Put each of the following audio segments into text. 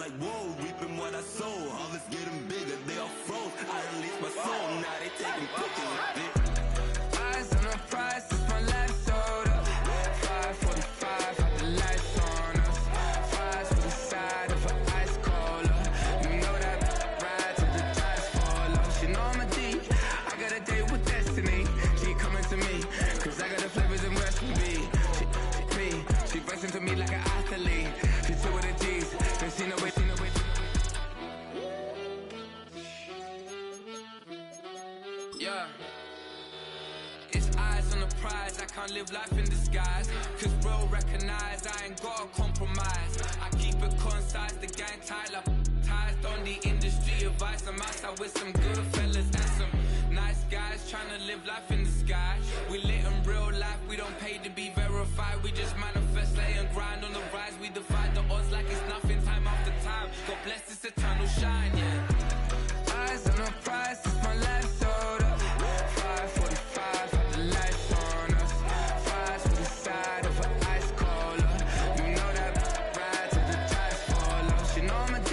like, whoa, reaping what I sow. Harvest getting bigger, they all froze. I released my soul, now they taking pictures of it. Eyes on the prize, it's my life sold up. 5:45, got the lights on us. Fries for the side of an ice cola. You know that ride till the tires fall off. She know I'm a D, I got a date with destiny. She coming to me, cause I got the flavors and recipe. She breaks into me like an athlete. She two with the G's, then she know it. Yeah. It's eyes on the prize, I can't live life in disguise. Cause bro recognize I ain't gotta compromise. I keep it concise, the gang tied up. Ties on the industry advice. I'm outside with some good fellas and some nice guys trying to live life in the sky. We lit in real life, we don't pay to be verified. We just manifest, lay and grind on the rise. We defy the odds like it's nothing, time after time. God bless this eternal shine, yeah. Eyes on the prize, it's my life sold up. 5:45, got the lights on us. Fries for the side of an ice cola. You know that ride till the tires fall off. She know I'm a D,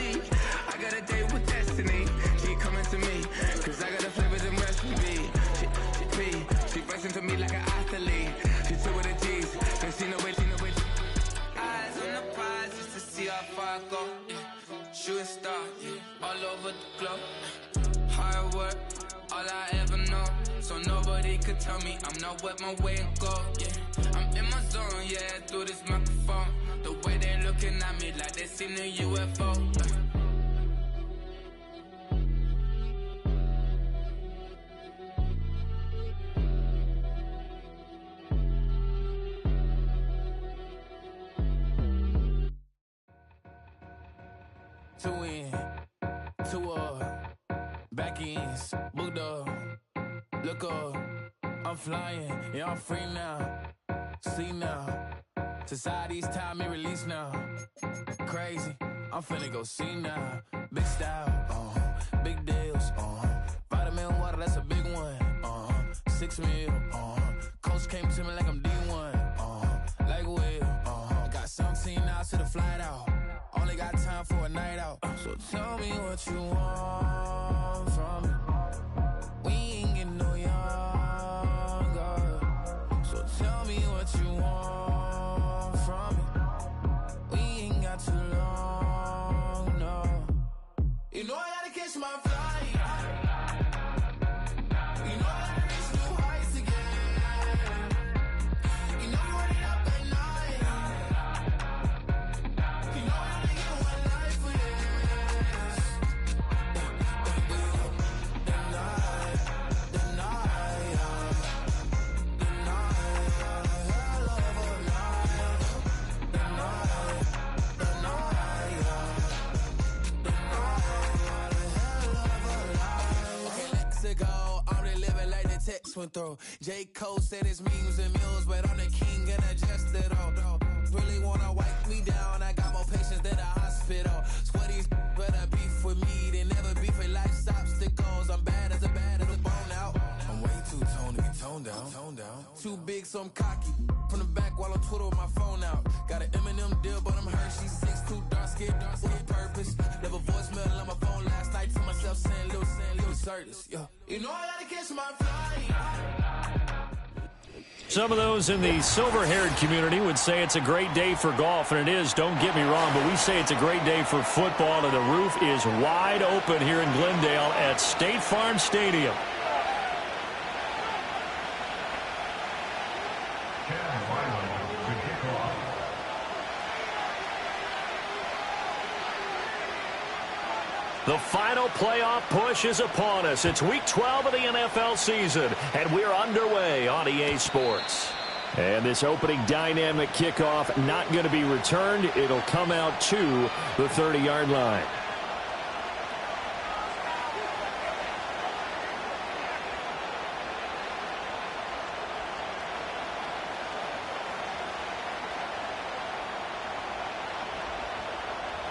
I got a date with destiny. She coming to me, cause I got the flavors and recipe. She breaks into me like an athlete. She two with the G's, then she know it. Eyes on the prize just to see how far I go. Yeah. Shooting star, yeah. All over the globe. Hard work, all I ever know. So nobody could tell me I'm not wet my way and go. Yeah, I'm in my zone, yeah, through this microphone. The way they looking at me like they seen a UFO. Two in, two up, back ends, booked up, look up, I'm flying, yeah, I'm free now, see now, society's time me release now, crazy, I'm finna go see now, big style, big deals, vitamin water, that's a big one, 6 mil, coach came to me like I'm D1, like Will, got 17 hours to the flight out. Only got time for a night out. So tell me what you want from me. We ain't getting no younger. So tell me what you want from me. We ain't got too long, no. You know I gotta catch my flight. You know I gotta reach new heights again. You know you running up at night. You know text went through. J. Cole said it's memes and mills, but I'm the king and I just it all. Really wanna wipe me down, I got more patience than a hospital. Sweaty's better beef with me than never beef with life's obstacles. I'm bad as a bone out. I'm way too toned to be toned down. Too big, so I'm cocky. From the back while on Twitter with my phone out. Got an Eminem deal, but I'm Hershey 6'2", dark skin, with purpose. Never voicemail on my phone last night to myself saying little Curtis, yeah. You know I gotta catch my flight. Some of those in the silver-haired community would say it's a great day for golf, and it is, don't get me wrong, but we say it's a great day for football, and the roof is wide open here in Glendale at State Farm Stadium. The final playoff push is upon us. It's Week 12 of the NFL season, and we're underway on EA Sports. And this opening dynamic kickoff not going to be returned. It'll come out to the 30-yard line.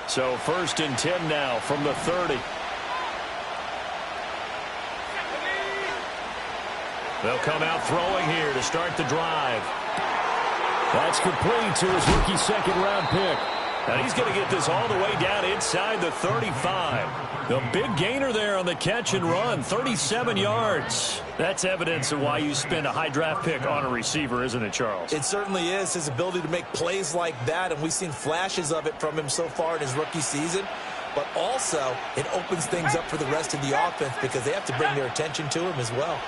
So 1st and 10 now from the 30. They'll come out throwing here to start the drive. That's complete to his rookie second-round pick. And he's going to get this all the way down inside the 35. The big gainer there on the catch and run, 37 yards. That's evidence of why you spend a high draft pick on a receiver, isn't it, Charles? It certainly is, his ability to make plays like that, and we've seen flashes of it from him so far in his rookie season. But also, it opens things up for the rest of the offense because they have to bring their attention to him as well.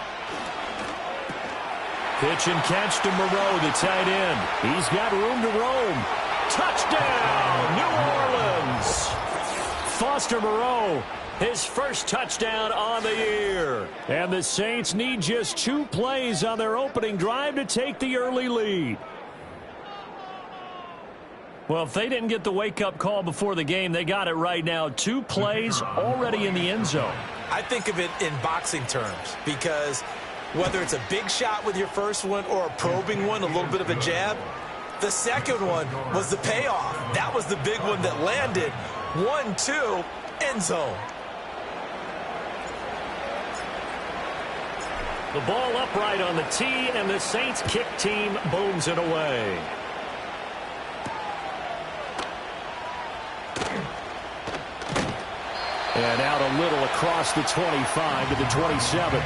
Pitch and catch to Moreau, the tight end. He's got room to roam. Touchdown, New Orleans! Foster Moreau, his first touchdown on the year. And the Saints need just 2 plays on their opening drive to take the early lead. Well, if they didn't get the wake-up call before the game, they got it right now. 2 plays already in the end zone. I think of it in boxing terms because whether it's a big shot with your first one or a probing one, a little bit of a jab, the second one was the payoff. That was the big one that landed. 1-2, end zone. The ball upright on the tee, and the Saints kick team booms it away. And out a little across the 25 to the 27.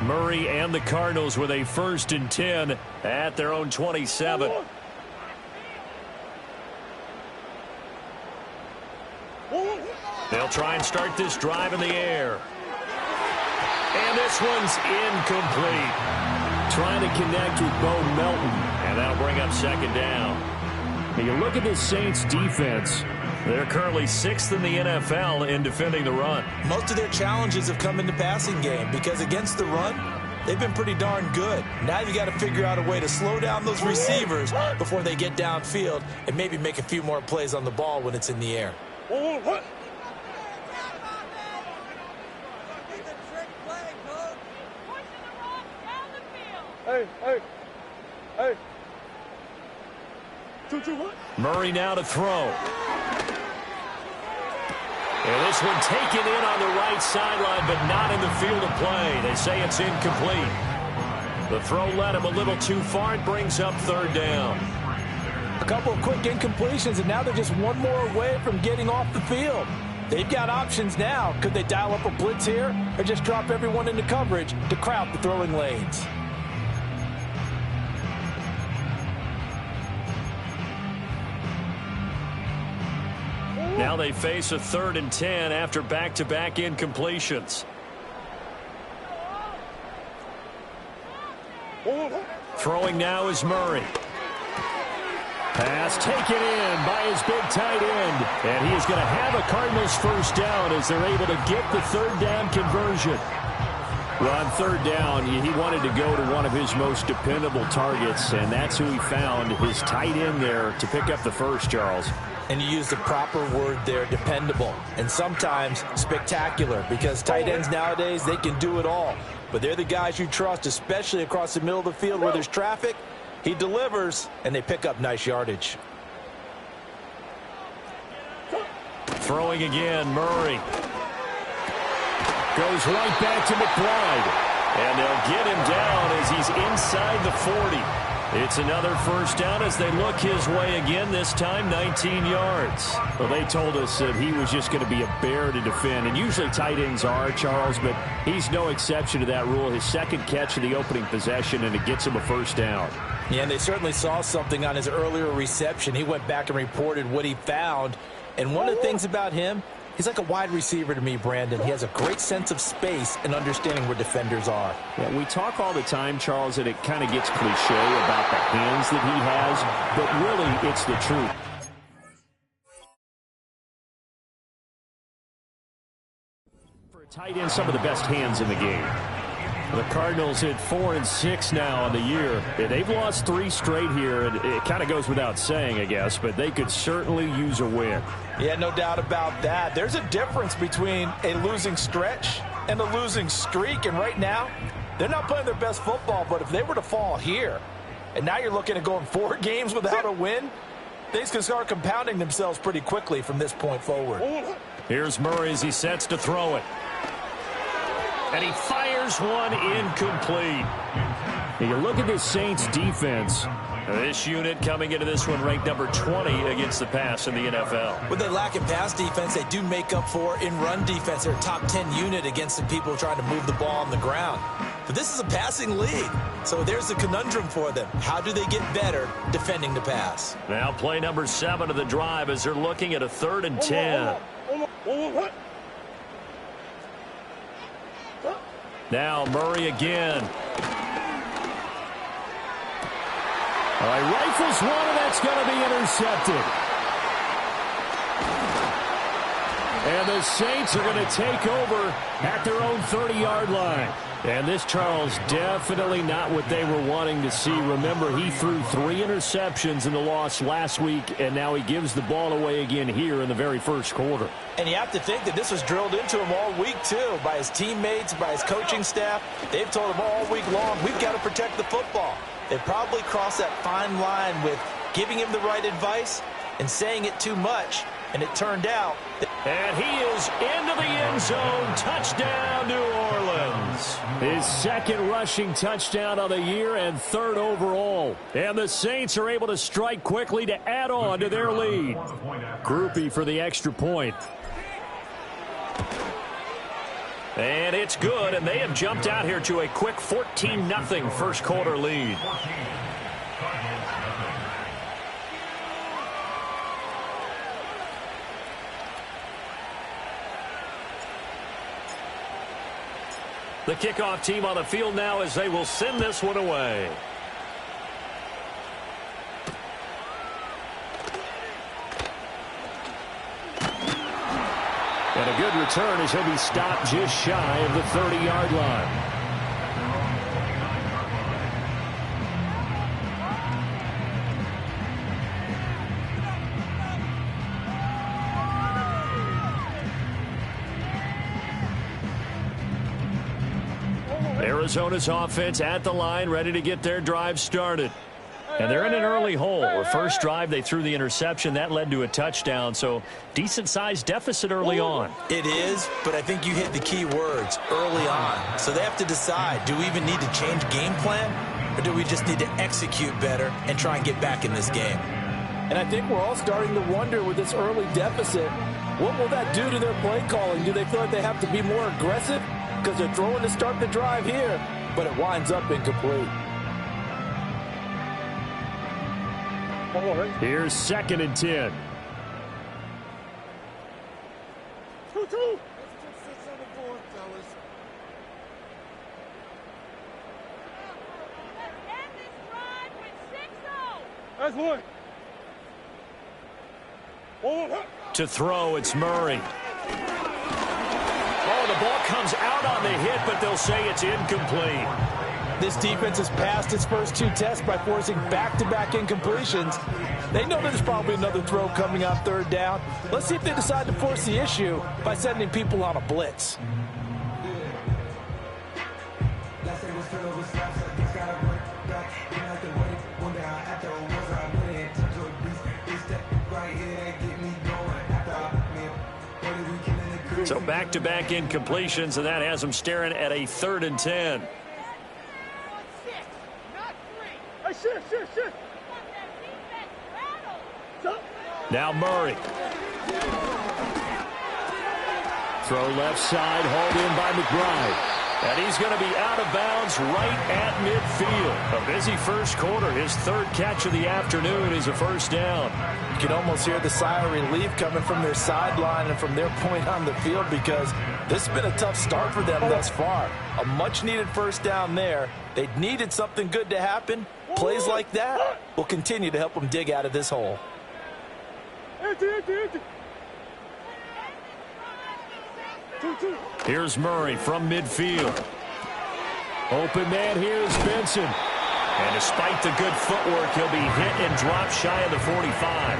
Murray and the Cardinals with a 1st and 10 at their own 27. They'll try and start this drive in the air. And this one's incomplete. Trying to connect with Bo Melton, and that'll bring up 2nd down. Now you look at the Saints defense. They're currently 6th in the NFL in defending the run. Most of their challenges have come in the passing game because against the run, they've been pretty darn good. Now you got to figure out a way to slow down those receivers before they get downfield and maybe make a few more plays on the ball when it's in the air. Hey. Murray now to throw. And this one taken in on the right sideline, but not in the field of play. They say it's incomplete. The throw led him a little too far and brings up 3rd down. A couple of quick incompletions, and now they're just one more away from getting off the field. They've got options now. Could they dial up a blitz here or just drop everyone into coverage to crowd the throwing lanes? Now they face a 3rd and 10 after back-to-back incompletions. Throwing now is Murray. Pass taken in by his big tight end. And he is going to have a Cardinals 1st down as they're able to get the 3rd down conversion. Well, on 3rd down, he wanted to go to one of his most dependable targets, and that's who he found, his tight end there, to pick up the 1st, Charles. And you use the proper word there, dependable, and sometimes spectacular, because tight ends nowadays, they can do it all. But they're the guys you trust, especially across the middle of the field where there's traffic. He delivers, and they pick up nice yardage. Throwing again, Murray. Goes right back to McBride. And they'll get him down as he's inside the 40. It's another 1st down as they look his way again, this time 19 yards. Well, they told us that he was just going to be a bear to defend, and usually tight ends are, Charles, but he's no exception to that rule. His 2nd catch of the opening possession, and it gets him a 1st down. Yeah, and they certainly saw something on his earlier reception. He went back and reported what he found, and one of the things about him, he's like a wide receiver to me, Brandon. He has a great sense of space and understanding where defenders are. Yeah, we talk all the time, Charles, and it kind of gets cliche about the hands that he has, but really it's the truth. For a tight end, some of the best hands in the game. The Cardinals hit 4-6 now on the year. They've lost 3 straight here, and it kind of goes without saying, I guess, but they could certainly use a win. Yeah, no doubt about that. There's a difference between a losing stretch and a losing streak, and right now, they're not playing their best football, but if they were to fall here, and now you're looking at going 4 games without a win, things can start compounding themselves pretty quickly from this point forward. Here's Murray as he sets to throw it. And he fires one incomplete. You look at this Saints defense. This unit coming into this one ranked number 20 against the pass in the NFL. When they lack in pass defense, they do make up for in run defense. They're a top 10 unit against the people trying to move the ball on the ground. But this is a passing league, so there's a conundrum for them. How do they get better defending the pass? Now play number 7 of the drive as they're looking at a 3rd and 10. Now Murray again. All right, rifles one, and that's going to be intercepted. And the Saints are going to take over at their own 30-yard line. And this, Charles, definitely not what they were wanting to see. Remember, he threw 3 interceptions in the loss last week, and now he gives the ball away again here in the very first quarter. And you have to think that this was drilled into him all week, too, by his teammates, by his coaching staff. They've told him all week long, we've got to protect the football. They probably crossed that fine line with giving him the right advice and saying it too much, and it turned out. And he is into the end zone. Touchdown, New Orleans. His 2nd rushing touchdown of the year and 3rd overall. And the Saints are able to strike quickly to add on to their lead. Groupie for the extra point. And it's good, and they have jumped out here to a quick 14-0 first quarter lead. The kickoff team on the field now as they will send this one away. And a good return as he'll be stopped just shy of the 30-yard line. Arizona's offense at the line, ready to get their drive started. And they're in an early hole. The first drive, they threw the interception. That led to a touchdown, so decent-sized deficit early on. It is, but I think you hit the key words, early on. So they have to decide, do we even need to change game plan, or do we just need to execute better and try and get back in this game? And I think we're all starting to wonder with this early deficit, what will that do to their play calling? Do they feel like they have to be more aggressive? Because they're throwing to start the drive here, but it winds up incomplete. Here's 2nd and 10. 2-2. That's one. To throw, it's Murray. Oh, the ball comes out on the hit, but they'll say it's incomplete. This defense has passed its first 2 tests by forcing back-to-back incompletions. They know there's probably another throw coming on 3rd down. Let's see if they decide to force the issue by sending people on a blitz. So back-to-back incompletions, and that has them staring at a 3rd and 10. Now Murray. Throw left side, hauled in by McBride. And he's going to be out of bounds right at midfield. A busy first quarter. His 3rd catch of the afternoon is a first down. You can almost hear the sigh of relief coming from their sideline and from their point on the field, because this has been a tough start for them thus far. A much-needed first down there. They needed something good to happen. Plays like that will continue to help them dig out of this hole. Here's Murray from midfield. Open man here is Benson. And despite the good footwork, he'll be hit and dropped shy of the 45.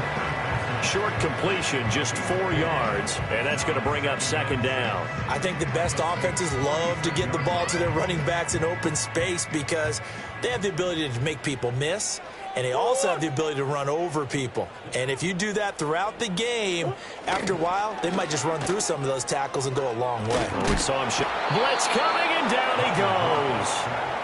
Short completion, just 4 yards, and that's going to bring up second down. I think the best offenses love to get the ball to their running backs in open space because they have the ability to make people miss, and they also have the ability to run over people. And if you do that throughout the game, after a while, they might just run through some of those tackles and go a long way. Well, we saw him. Blitz coming, and down he goes.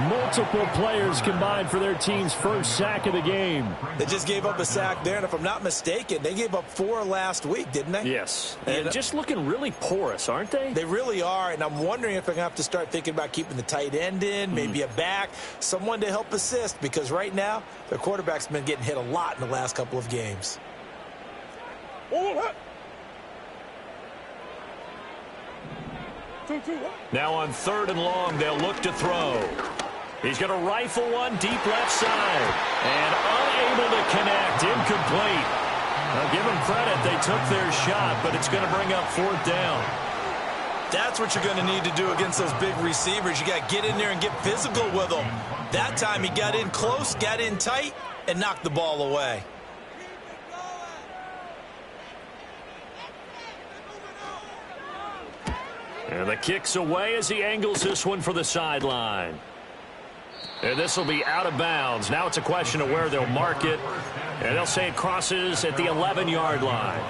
Multiple players combined for their team's first sack of the game. They just gave up a sack there, and if I'm not mistaken, they gave up 4 last week, didn't they? Yes. And just looking really porous, aren't they? They really are, and I'm wondering if they're going to have to start thinking about keeping the tight end in, maybe a back, someone to help assist, because right now, their quarterback's been getting hit a lot in the last couple of games. Now on 3rd and long, they'll look to throw. He's going to rifle one deep left side. And unable to connect. Incomplete. Now give them credit. They took their shot, but it's going to bring up 4th down. That's what you're going to need to do against those big receivers. You got to get in there and get physical with them. That time he got in close, got in tight, and knocked the ball away. And the kick's away as he angles this one for the sideline. And this will be out of bounds. Now it's a question of where they'll mark it. And they'll say it crosses at the 11-yard line.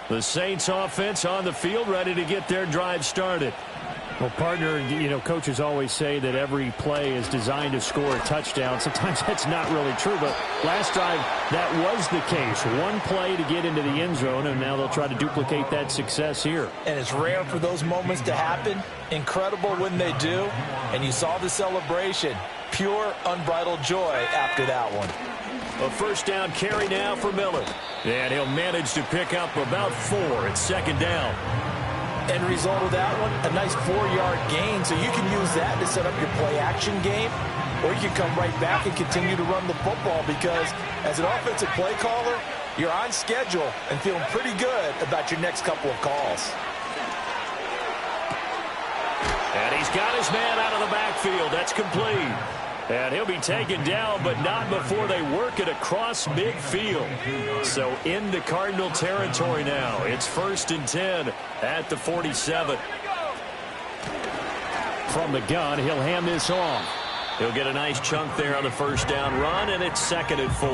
The Saints offense on the field, ready to get their drive started. Well, partner, coaches always say that every play is designed to score a touchdown. Sometimes that's not really true, but last drive, that was the case. One play to get into the end zone, and now they'll try to duplicate that success here. And it's rare for those moments to happen. Incredible when they do. And you saw the celebration. Pure, unbridled joy after that one. A first down carry now for Miller. And he'll manage to pick up about 4 at second down. End result of that one, a nice 4-yard gain. So you can use that to set up your play-action game, or you can come right back and continue to run the football because as an offensive play caller, you're on schedule and feeling pretty good about your next couple of calls. And he's got his man out of the backfield. That's complete. And he'll be taken down, but not before they work it across midfield. So into Cardinal territory now. It's 1st and 10 at the 47. From the gun, he'll hand this off. He'll get a nice chunk there on the first down run, and it's 2nd and 4.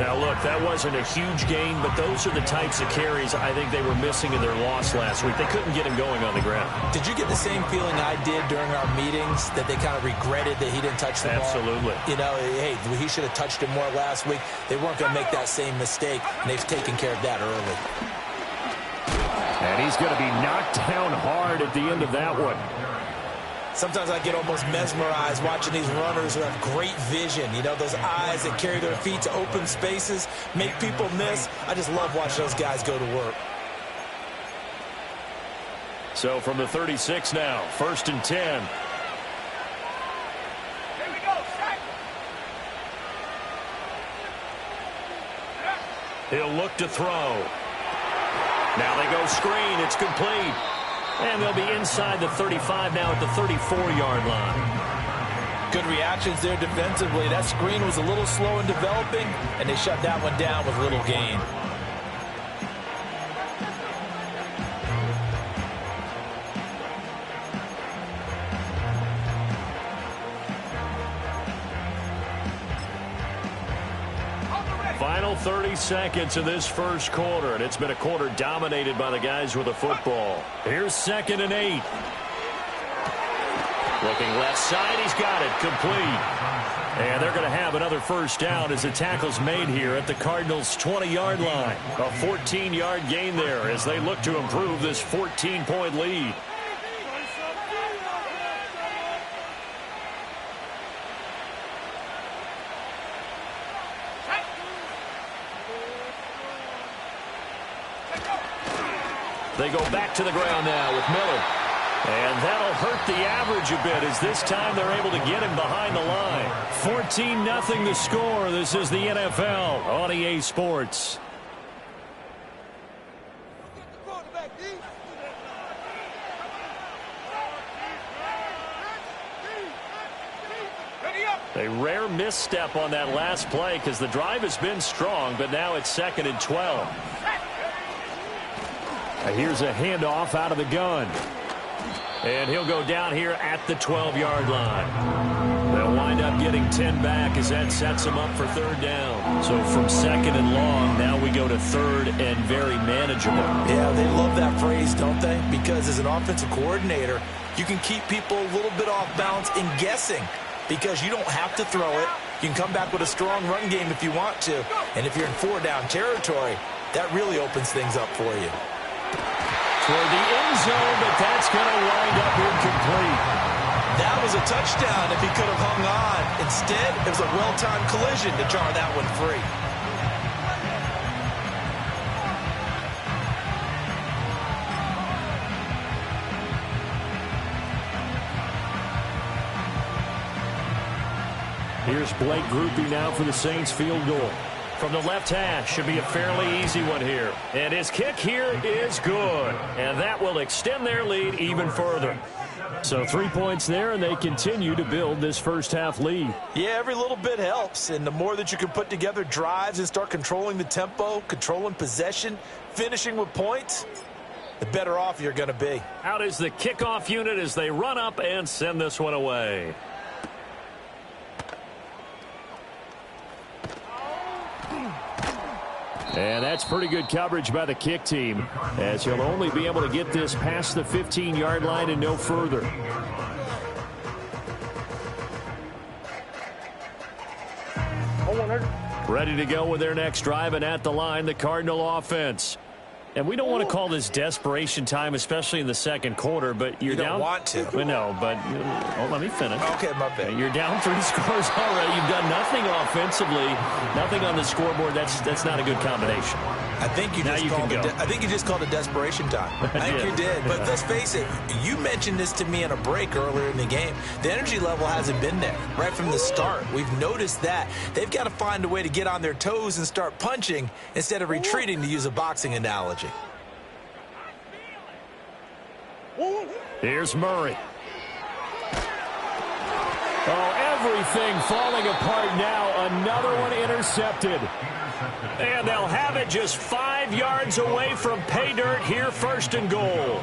Now, look, that wasn't a huge gain, but those are the types of carries I think they were missing in their loss last week. They couldn't get him going on the ground. Did you get the same feeling I did during our meetings, that they kind of regretted that he didn't touch the ball? Absolutely. Hey, he should have touched it more last week. They weren't going to make that same mistake, and they've taken care of that early. And he's going to be knocked down hard at the end of that one. Sometimes I get almost mesmerized watching these runners who have great vision. Those eyes that carry their feet to open spaces, make people miss. I just love watching those guys go to work. So from the 36 now, 1st and 10. He'll look to throw. Now they go screen. It's complete. And they'll be inside the 35 now at the 34-yard line. Good reactions there defensively. That screen was a little slow in developing, and they shut that one down with little gain. Final 30 seconds of this first quarter, and it's been a quarter dominated by the guys with the football. Here's 2nd and 8. Looking left side, he's got it, complete. And they're going to have another first down as the tackle's made here at the Cardinals' 20-yard line. A 14-yard gain there as they look to improve this 14-point lead. They go back to the ground now with Miller. And that'll hurt the average a bit as this time they're able to get him behind the line. 14-0 the score. This is the NFL on EA Sports. A rare misstep on that last play because the drive has been strong, but now it's 2nd and 12. Here's a handoff out of the gun. And he'll go down here at the 12-yard line. They'll wind up getting 10 back as that sets them up for 3rd down. So from 2nd and long, now we go to 3rd and very manageable. Yeah, they love that phrase, don't they? Because as an offensive coordinator, you can keep people a little bit off balance in guessing because you don't have to throw it. You can come back with a strong run game if you want to. And if you're in 4-down territory, that really opens things up for you. Toward the end zone, but that's going to wind up incomplete. That was a touchdown if he could have hung on. Instead, it was a well-timed collision to jar that one free. Here's Blake Groupie now for the Saints field goal. From the left hash, should be a fairly easy one here. And his kick here is good. And that will extend their lead even further. So 3 points there, and they continue to build this first-half lead. Yeah, every little bit helps. And the more that you can put together drives and start controlling the tempo, controlling possession, finishing with points, the better off you're going to be. Out is the kickoff unit as they run up and send this one away. And that's pretty good coverage by the kick team, as he'll only be able to get this past the 15-yard line and no further. Ready to go with their next drive, and at the line, the Cardinal offense. And we don't want to call this desperation time, especially in the second quarter, but you're down. You don't want to. Well, no, but let me finish. Okay, my bad. You're down 3 scores already. You've done nothing offensively, nothing on the scoreboard. That's not a good combination. I think you just called it desperation time. I think you did. But let's face it, you mentioned this to me in a break earlier in the game. The energy level hasn't been there right from the start. We've noticed that. They've got to find a way to get on their toes and start punching instead of retreating, to use a boxing analogy. Here's Murray. Oh, everything falling apart now. Another one intercepted. And they'll have it just 5 yards away from pay dirt here, 1st and goal.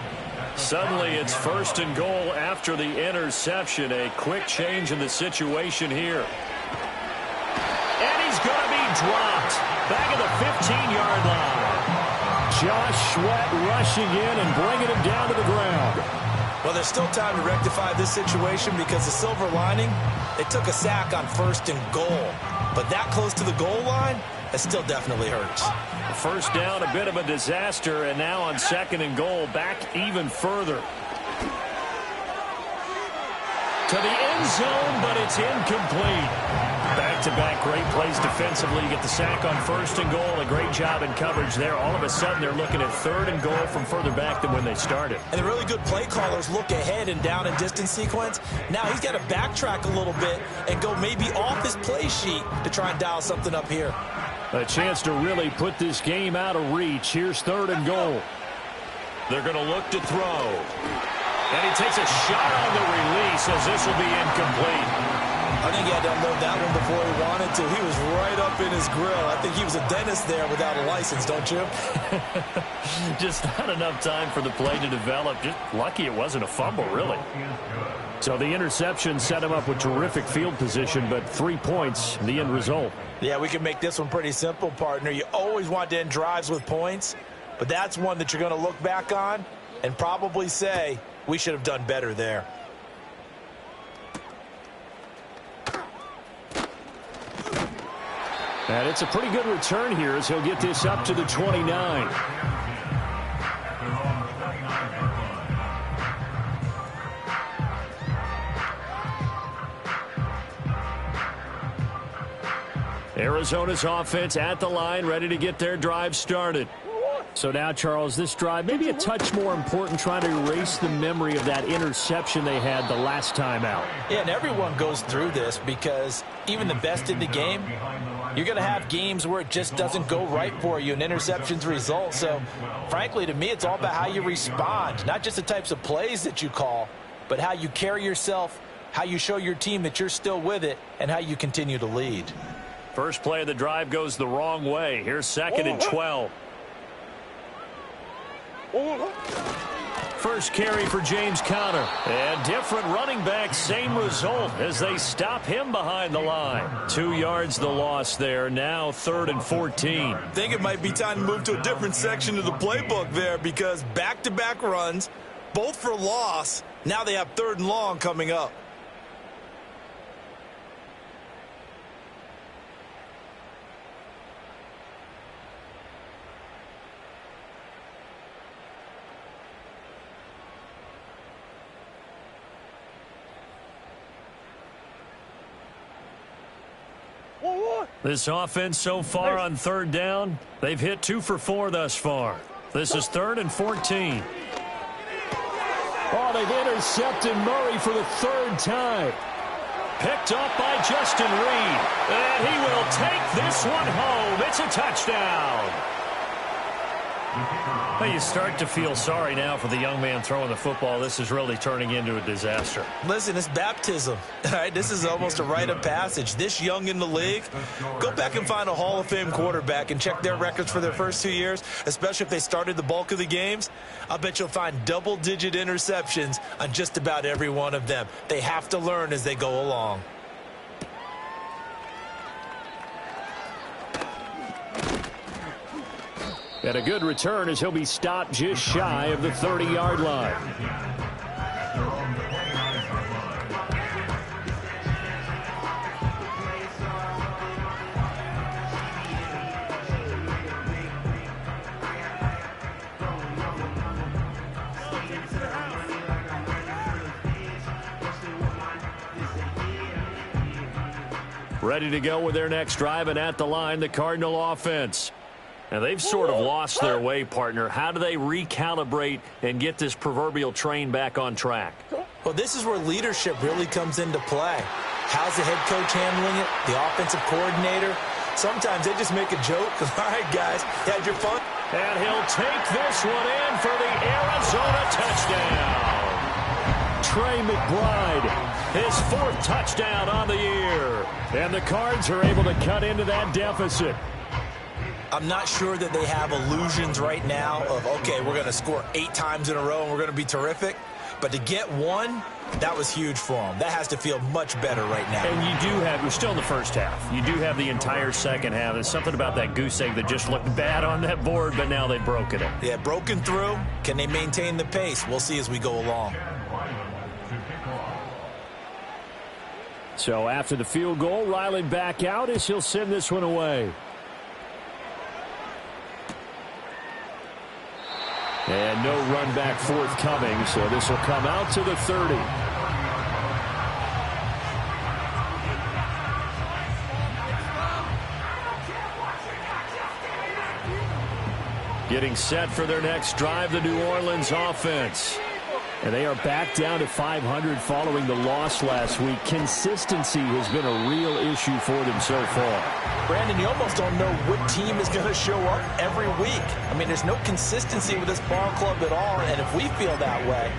Suddenly it's 1st and goal after the interception. A quick change in the situation here. And he's going to be dropped back at the 15-yard line. Josh Sweat rushing in and bringing him down to the ground. Well, there's still time to rectify this situation because the silver lining, they took a sack on 1st and goal. But that close to the goal line, that still definitely hurts. 1st down, a bit of a disaster, and now on 2nd and goal, back even further. To the end zone, but it's incomplete. Back-to-back great plays defensively. You get the sack on 1st and goal. A great job in coverage there. All of a sudden, they're looking at 3rd and goal from further back than when they started. And the really good play callers look ahead and down and distance sequence. Now he's got to backtrack a little bit and go maybe off his play sheet to try and dial something up here. A chance to really put this game out of reach. Here's 3rd and goal. They're going to look to throw. And he takes a shot on the release as this will be incomplete. I think he had to unload that one before he wanted to. He was right up in his grill. I think he was a dentist there without a license, don't you? Just not enough time for the play to develop. Just lucky it wasn't a fumble, really. So the interception set him up with terrific field position, but 3 points, the end result. Yeah, we can make this one pretty simple, partner. You always want to end drives with points, but that's one that you're going to look back on and probably say, we should have done better there. And it's a pretty good return here as he'll get this up to the 29. Arizona's offense at the line, ready to get their drive started. So now, Charles, this drive maybe a touch more important, trying to erase the memory of that interception they had the last time out. Yeah, and everyone goes through this because even the best in the game, you're going to have games where it just doesn't go right for you and interceptions result. So, frankly, to me, it's all about how you respond, not just the types of plays that you call, but how you carry yourself how you show your team that you're still with it, and how you continue to lead. First play of the drive goes the wrong way. Here's 2nd and 12. First carry for James Conner. And different running back, same result as they stop him behind the line. 2 yards the loss there. Now 3rd and 14. I think it might be time to move to a different section of the playbook there, because back-to-back runs, both for loss. Now they have 3rd and long coming up. This offense so far on 3rd down, they've hit 2 for 4 thus far. This is 3rd and 14. Oh, they've intercepted Murray for the 3rd time. Picked up by Justin Reed. And he will take this one home. It's a touchdown. Well, you start to feel sorry now for the young man throwing the football. This is really turning into a disaster. Listen, it's baptism. All right, this is almost a rite of passage. This young in the league, go back and find a Hall of Fame quarterback and check their records for their first 2 years, especially if they started the bulk of the games. I bet you'll find double-digit interceptions on just about every one of them. They have to learn as they go along. And a good return as he'll be stopped just shy of the 30-yard line. Ready to go with their next drive, and at the line, the Cardinal offense. And they've sort of lost their way, partner. How do they recalibrate and get this proverbial train back on track? Well, this is where leadership really comes into play. How's the head coach handling it? The offensive coordinator? Sometimes they just make a joke. All right, guys, you had your fun. And he'll take this one in for the Arizona touchdown. Trey McBride, his 4th touchdown on the year. And the Cards are able to cut into that deficit. I'm not sure that they have illusions right now of, okay, we're going to score 8 times in a row and we're going to be terrific. But to get one, that was huge for them. That has to feel much better right now. And you do have, we're still in the first half. You do have the entire second half. There's something about that goose egg that just looked bad on that board, but now they've broken it. Yeah, broken through. Can they maintain the pace? We'll see as we go along. So after the field goal, Riley back out as he'll send this one away. And no run back forthcoming, so this will come out to the 30. Getting set for their next drive, the New Orleans offense. And they are back down to 500 following the loss last week. Consistency has been a real issue for them so far. Brandon, you almost don't know what team is going to show up every week. I mean, there's no consistency with this ball club at all, and if we feel that way,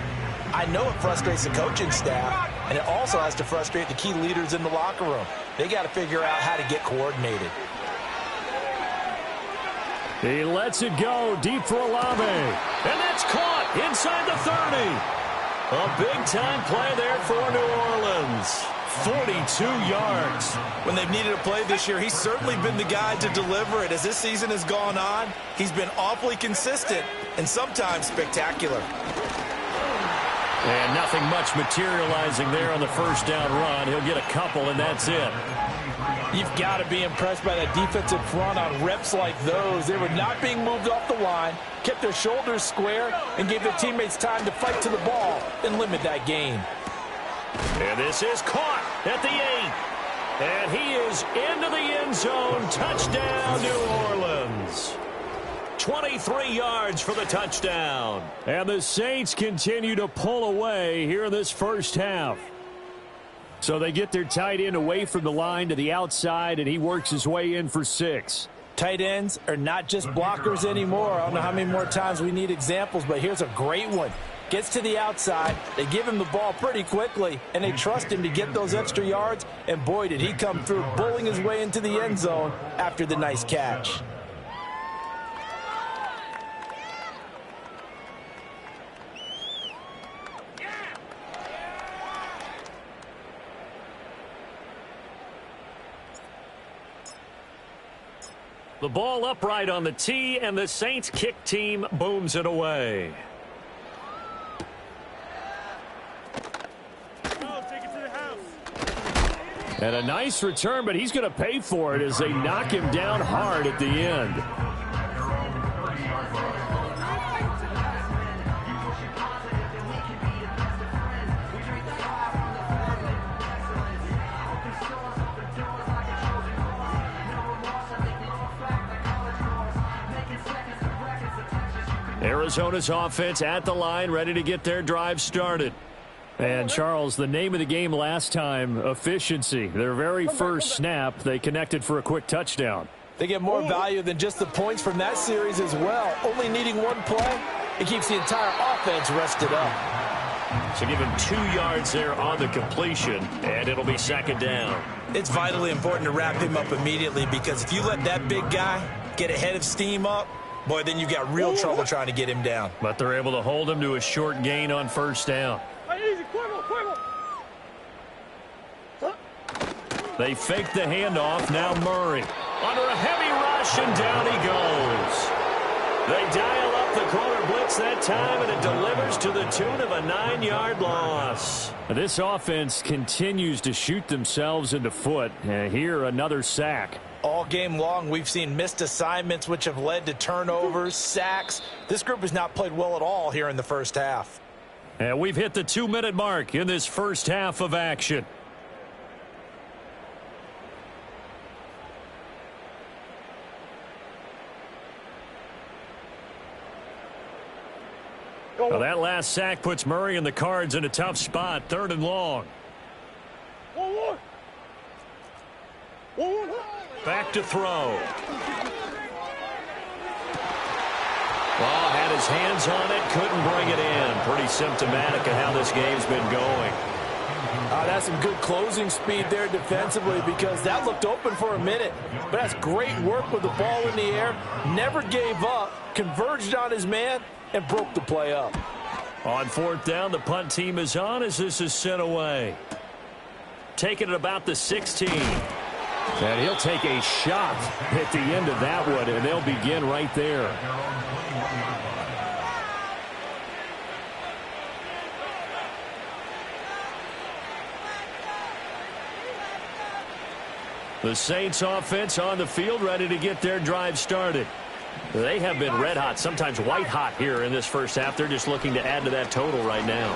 I know it frustrates the coaching staff, and it also has to frustrate the key leaders in the locker room. They got to figure out how to get coordinated. He lets it go deep for Olave. And that's caught inside the 30. A big-time play there for New Orleans. 42 yards. When they've needed a play this year, he's certainly been the guy to deliver it. As this season has gone on, he's been awfully consistent and sometimes spectacular. And nothing much materializing there on the first down run. He'll get a couple, and that's it. You've got to be impressed by that defensive front on reps like those. They were not being moved off the line, kept their shoulders square, and gave their teammates time to fight to the ball and limit that gain. And this is caught at the 8. And he is into the end zone. Touchdown, New Orleans. 23 yards for the touchdown. And the Saints continue to pull away here in this first half. So they get their tight end away from the line to the outside, and he works his way in for 6. Tight ends are not just blockers anymore. I don't know how many more times we need examples, but here's a great one. gets to the outside. They give him the ball pretty quickly, and they trust him to get those extra yards. And boy, did he come through, bowling his way into the end zone after the nice catch. The ball upright on the tee, and the Saints kick team booms it away. And a nice return, but he's going to pay for it as they knock him down hard at the end. Arizona's offense at the line, ready to get their drive started. And, Charles, the name of the game last time, efficiency. Their very first snap, they connected for a quick touchdown. They get more value than just the points from that series as well. Only needing one play, it keeps the entire offense rested up. So give him 2 yards there on the completion, and it'll be second down. It's vitally important to wrap him up immediately, because if you let that big guy get ahead of steam up, boy, then you've got real trouble trying to get him down. But they're able to hold him to a short gain on first down. They fake the handoff. Now Murray under a heavy rush, and down he goes. They dial up the corner blitz that time, and it delivers to the tune of a 9-yard loss. This offense continues to shoot themselves in the foot. And here, another sack. All game long, we've seen missed assignments, which have led to turnovers, sacks. This group has not played well at all here in the first half. And we've hit the 2-minute mark in this first half of action. Well, that last sack puts Murray and the Cards in a tough spot, 3rd and long. Back to throw. Well, had his hands on it, couldn't bring it in. Pretty symptomatic of how this game's been going. That's some good closing speed there defensively, because that looked open for a minute. But that's great work with the ball in the air. Never gave up, converged on his man, and broke the play up. On 4th down, the punt team is on as this is sent away. Taking it about the 16. And he'll take a shot at the end of that one, and they'll begin right there. The Saints offense on the field, ready to get their drive started. They have been red hot, sometimes white hot here in this first half. They're just looking to add to that total right now.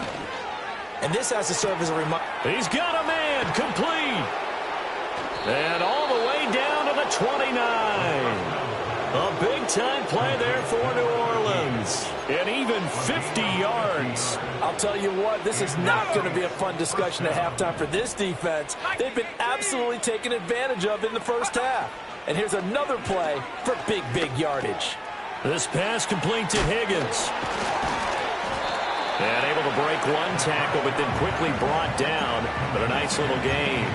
And this has to serve as a reminder. He's got a man, complete. And all the way down to the 29. A big-time play there for New Orleans. And even 50 yards. I'll tell you what, this is not going to be a fun discussion at halftime for this defense. They've been absolutely taken advantage of in the first half. And here's another play for big, big yardage. This pass complete to Higgins. And able to break one tackle, but then quickly brought down. But a nice little gain.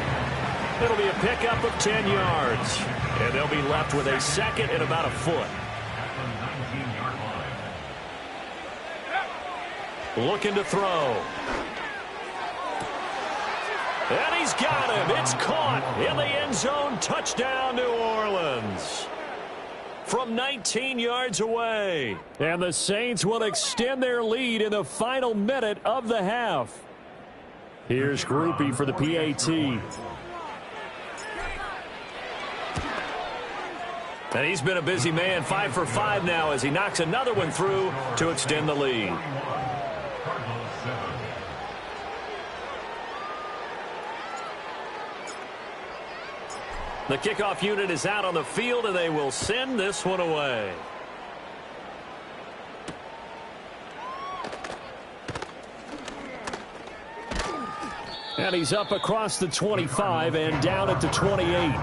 It'll be a pickup of 10 yards. And they'll be left with a second and about a foot. Looking to throw. And he's got him. It's caught in the end zone. Touchdown, New Orleans. From 19 yards away. And the Saints will extend their lead in the final minute of the half. Here's Groupie for the PAT. And he's been a busy man, 5 for 5 now as he knocks another one through to extend the lead. The kickoff unit is out on the field, and they will send this one away. And he's up across the 25 and down at the 28.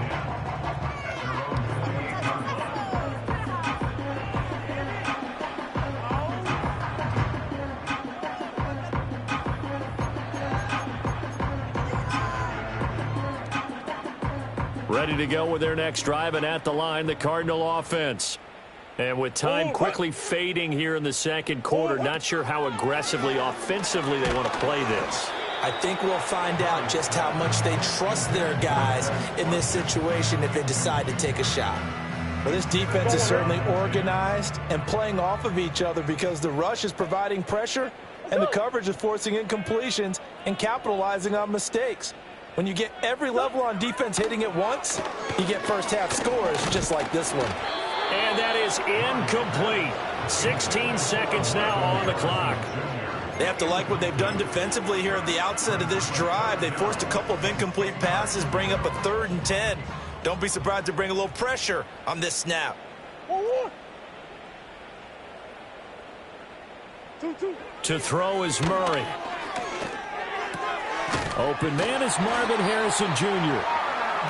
Ready to go with their next drive, and at the line, the Cardinal offense. And with time quickly fading here in the second quarter, not sure how aggressively, offensively they want to play this. I think we'll find out just how much they trust their guys in this situation if they decide to take a shot. Well, this defense is certainly organized and playing off of each other because the rush is providing pressure and the coverage is forcing incompletions and capitalizing on mistakes. When you get every level on defense hitting at once, you get first-half scores just like this one. And that is incomplete. 16 seconds now on the clock. They have to like what they've done defensively here at the outset of this drive. They forced a couple of incomplete passes, bring up a 3rd and 10. Don't be surprised to bring a little pressure on this snap. To throw is Murray. Open man is Marvin Harrison Jr.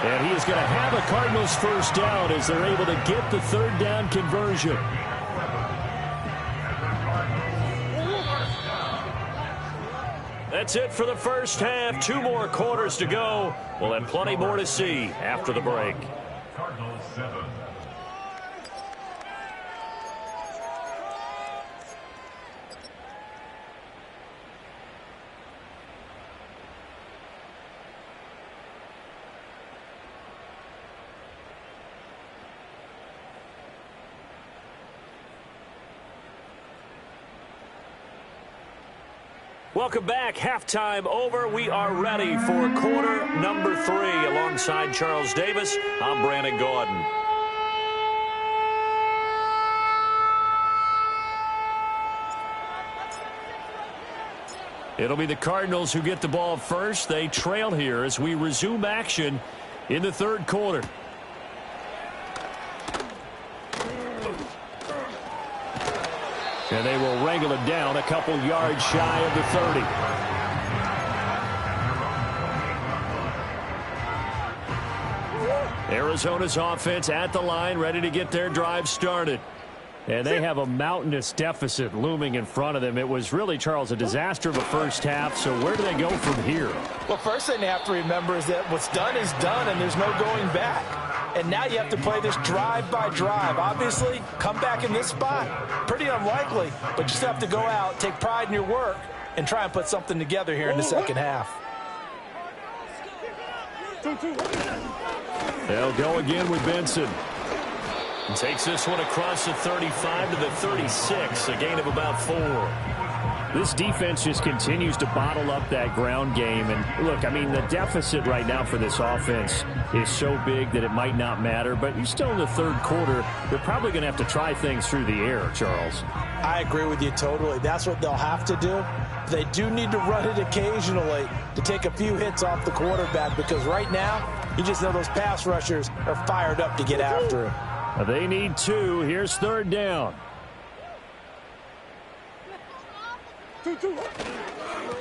And he is going to have a Cardinals first down as they're able to get the 3rd down conversion. That's it for the first half. 2 more quarters to go. We'll have plenty more to see after the break. Cardinals 7. Welcome back. Halftime over. We are ready for quarter number 3. Alongside Charles Davis, I'm Brandon Gordon. It'll be the Cardinals who get the ball first. They trail here as we resume action in the 3rd quarter. And they will wrangle it down a couple yards shy of the 30. Arizona's offense at the line, ready to get their drive started. And they have a mountainous deficit looming in front of them. It was really, Charles, a disaster of a first half. So where do they go from here? Well, first thing they have to remember is that what's done is done, and there's no going back. And now you have to play this drive by drive. Obviously, come back in this spot, pretty unlikely, but you just have to go out, take pride in your work, and try and put something together here in the second half. They'll go again with Benson. Takes this one across the 35 to the 36, a gain of about 4. This defense just continues to bottle up that ground game. And look, I mean, the deficit right now for this offense is so big that it might not matter. But you're still in the 3rd quarter. They're probably going to have to try things through the air, Charles. I agree with you totally. That's what they'll have to do. They do need to run it occasionally to take a few hits off the quarterback, because right now, you just know those pass rushers are fired up to get after him. They need 2. Here's 3rd down.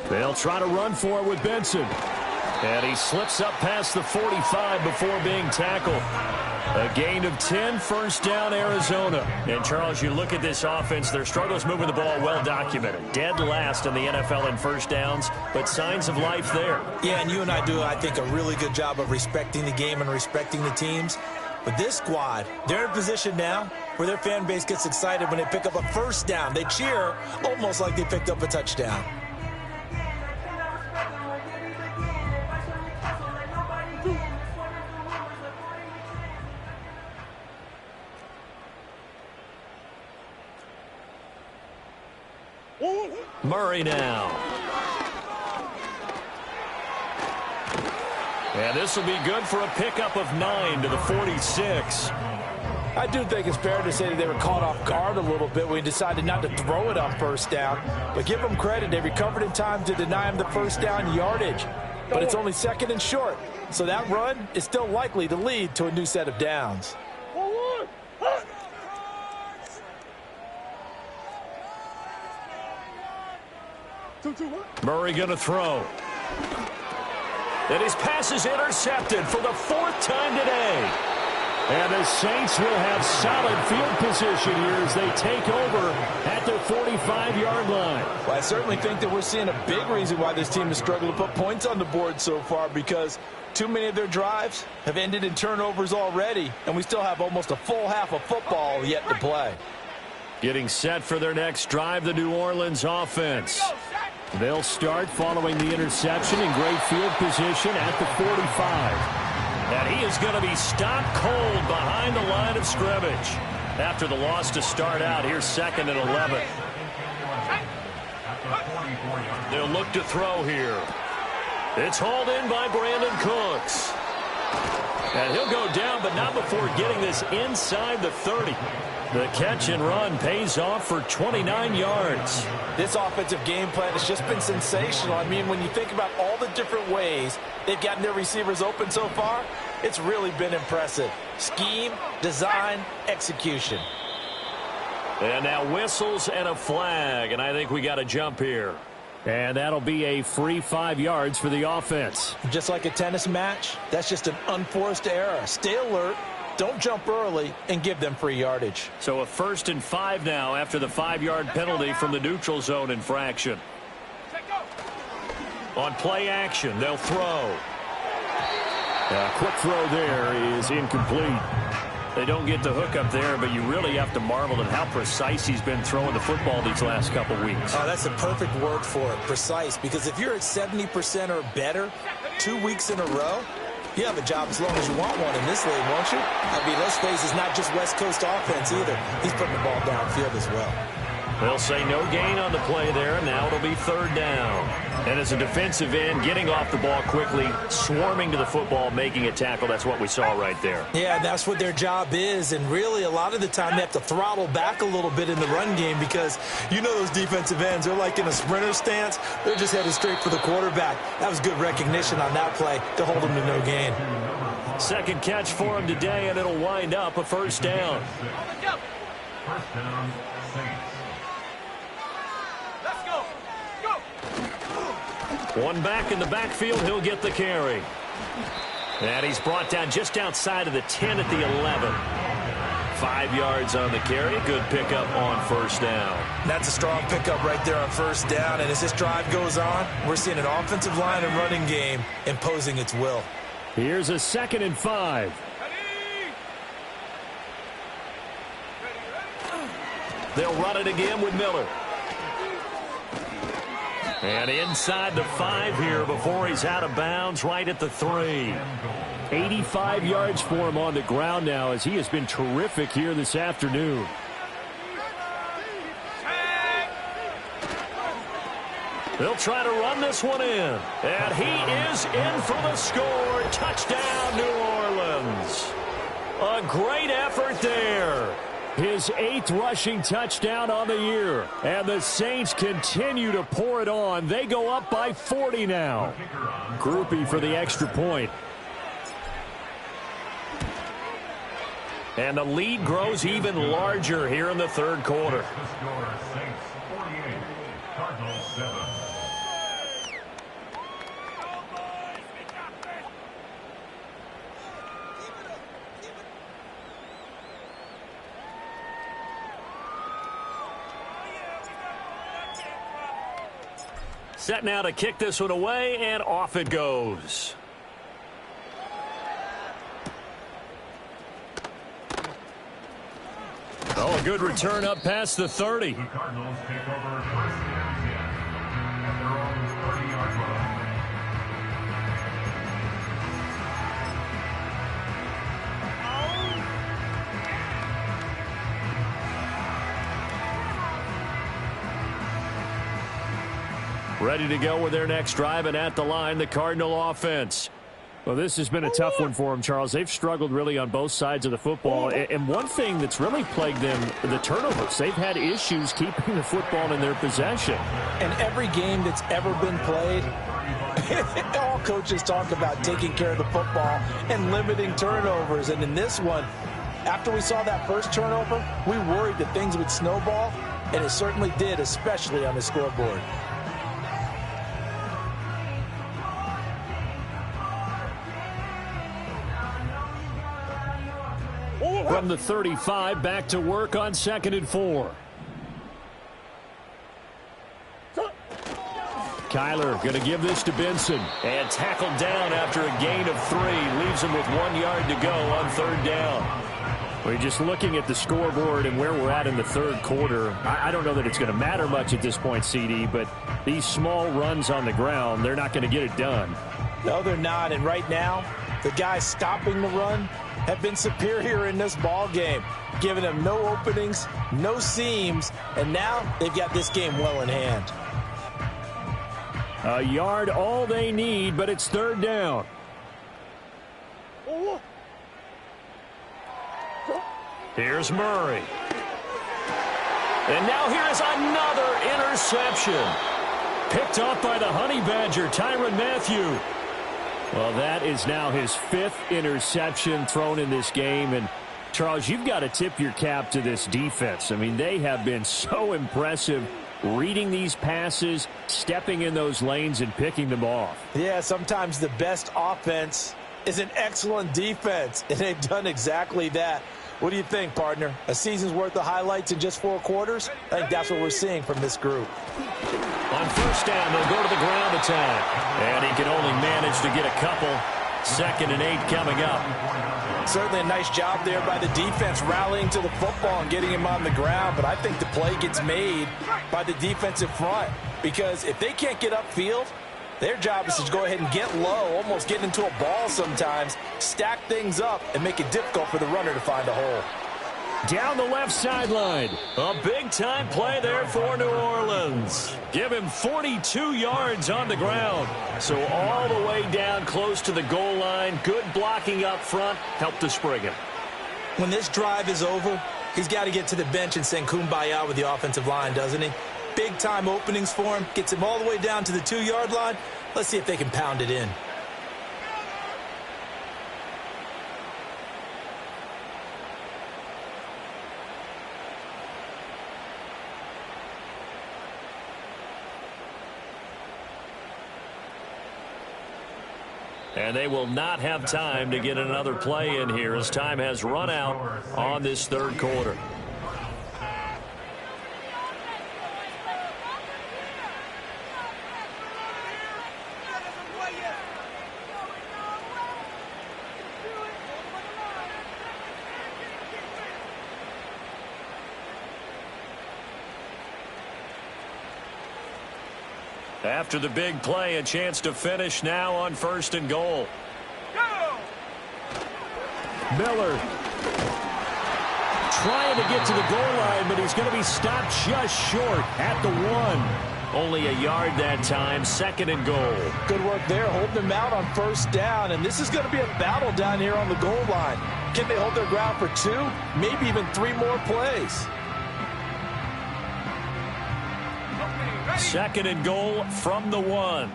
They'll try to run for it with Benson. And he slips up past the 45 before being tackled. A gain of 10, first down, Arizona. And, Charles, you look at this offense, their struggles moving the ball well documented. Dead last in the NFL in first downs, but signs of life there. Yeah, and you and I do, I think, a really good job of respecting the game and respecting the teams. But this squad, they're in position now where their fan base gets excited when they pick up a first down. They cheer almost like they picked up a touchdown. Murray now. And this will be good for a pickup of 9 to the 46. I do think it's fair to say that they were caught off guard a little bit when he decided not to throw it on first down. But give them credit. They recovered in time to deny him the first down yardage. But it's only 2nd and short. So that run is still likely to lead to a new set of downs. Murray going to throw. And his pass is intercepted for the 4th time today. And the Saints will have solid field position here as they take over at their 45-yard line. Well, I certainly think that we're seeing a big reason why this team has struggled to put points on the board so far, because too many of their drives have ended in turnovers already, and we still have almost a full half of football yet to play. Getting set for their next drive, the New Orleans offense. They'll start following the interception in great field position at the 45. And he is going to be stopped cold behind the line of scrimmage. After the loss to start out, here's 2nd and 11. They'll look to throw here. It's hauled in by Brandon Cooks. And he'll go down, but not before getting this inside the 30. The catch and run pays off for 29 yards. This offensive game plan has just been sensational. I mean, when you think about all the different ways they've gotten their receivers open so far, it's really been impressive. Scheme, design, execution. And now whistles and a flag, and I think we got a jump here. And that'll be a free 5 yards for the offense. Just like a tennis match, that's just an unforced error. Stay alert, don't jump early, and give them free yardage. So a 1st and 5 now after the 5-yard penalty from the neutral zone infraction. On play action, they'll throw. A quick throw there is incomplete. They don't get the hook up there, but you really have to marvel at how precise he's been throwing the football these last couple weeks. Oh, that's a perfect word for it, precise, because if you're at 70% or better 2 weeks in a row, you have a job as long as you want one in this league, won't you? I mean, let's face it, it's not just West Coast offense either. He's putting the ball downfield as well. They'll say no gain on the play there, and now it'll be 3rd down. And as a defensive end, getting off the ball quickly, swarming to the football, making a tackle, that's what we saw right there. Yeah, that's what their job is, and really a lot of the time they have to throttle back a little bit in the run game because you know those defensive ends, they're like in a sprinter stance. They're just headed straight for the quarterback. That was good recognition on that play to hold him to no gain. 2nd catch for him today, and it'll wind up a 1st down. First down, Saints. One back in the backfield, he'll get the carry. And he's brought down just outside of the 10 at the 11. 5 yards on the carry. Good pickup on 1st down. That's a strong pickup right there on 1st down. And as this drive goes on, we're seeing an offensive line and running game imposing its will. Here's a 2nd and 5. They'll run it again with Miller. And inside the 5 here before he's out of bounds, right at the 3. 85 yards for him on the ground now as he has been terrific here this afternoon. They'll try to run this one in. And he is in for the score. Touchdown, New Orleans. A great effort there. His 8th rushing touchdown on the year. And the Saints continue to pour it on. They go up by 40 now. Groupie for the extra point. And the lead grows even larger here in the 3rd quarter. Saints 48, Cardinals 7. Set now to kick this one away, and off it goes. Oh, a good return up past the 30. The Cardinals take over 1st and 10 at their own 30-yard line. Ready to go with their next drive, and at the line, the Cardinal offense. Well, this has been a tough one for them, Charles. They've struggled really on both sides of the football. And one thing that's really plagued them, the turnovers. They've had issues keeping the football in their possession. And every game that's ever been played, all coaches talk about taking care of the football and limiting turnovers. And in this one, after we saw that first turnover, we worried that things would snowball, and it certainly did, especially on the scoreboard. From the 35, back to work on 2nd and 4. Kyler going to give this to Benson. And tackled down after a gain of 3. Leaves him with 1 yard to go on 3rd down. We're just looking at the scoreboard and where we're at in the 3rd quarter. I don't know that it's going to matter much at this point, CD, but these small runs on the ground, they're not going to get it done. No, they're not. And right now, the guys stopping the run have been superior in this ball game, giving them no openings, no seams, and now they've got this game well in hand. A yard all they need, but it's 3rd down. Here's Murray. And now here is another interception. Picked off by the Honey Badger, Tyrann Mathieu. Well, that is now his 5th interception thrown in this game. And, Charles, you've got to tip your cap to this defense. I mean, they have been so impressive reading these passes, stepping in those lanes, and picking them off. Yeah, sometimes the best offense is an excellent defense, and they've done exactly that. What do you think, partner? A season's worth of highlights in just 4 quarters? I think that's what we're seeing from this group. On 1st down, they'll go to the ground attack. And he can only manage to get a couple. 2nd and 8 coming up. Certainly a nice job there by the defense rallying to the football and getting him on the ground. But I think the play gets made by the defensive front. Because if they can't get upfield, their job is to go ahead and get low, almost get into a ball sometimes, stack things up, and make it difficult for the runner to find a hole. Down the left sideline. A big-time play there for New Orleans. Give him 42 yards on the ground. So all the way down close to the goal line. Good blocking up front. Helped to spring him. When this drive is over, he's got to get to the bench and sing kumbaya with the offensive line, doesn't he? Big-time openings for him. Gets him all the way down to the 2-yard line. Let's see if they can pound it in. And they will not have time to get another play in here as time has run out on this 3rd quarter. After the big play, a chance to finish now on 1st and goal. Miller trying to get to the goal line, but he's going to be stopped just short at the 1. Only a yard that time, 2nd and goal. Good work there, holding them out on 1st down, and this is going to be a battle down here on the goal line. Can they hold their ground for 2, maybe even 3 more plays? 2nd and goal from the 1.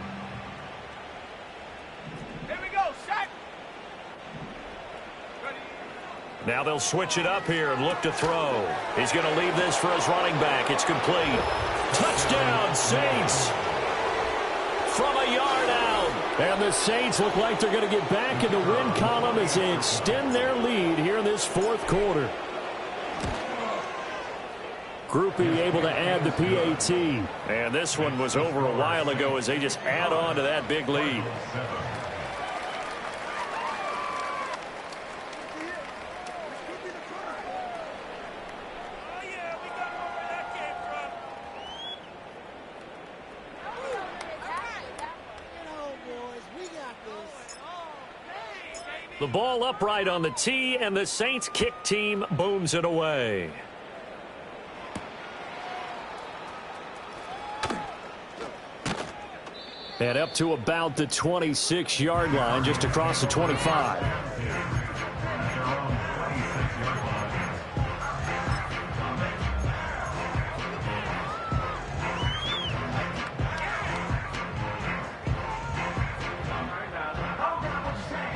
Here we go, set. Now they'll switch it up here and look to throw. He's going to leave this for his running back. It's complete. Touchdown, Saints. From a yard out. And the Saints look like they're going to get back in the win column as they extend their lead here in this 4th quarter. Groupie able to add the PAT. And this one was over a while ago as they just add on to that big lead. The ball upright on the tee, and the Saints kick team booms it away. And up to about the 26-yard line, just across the 25.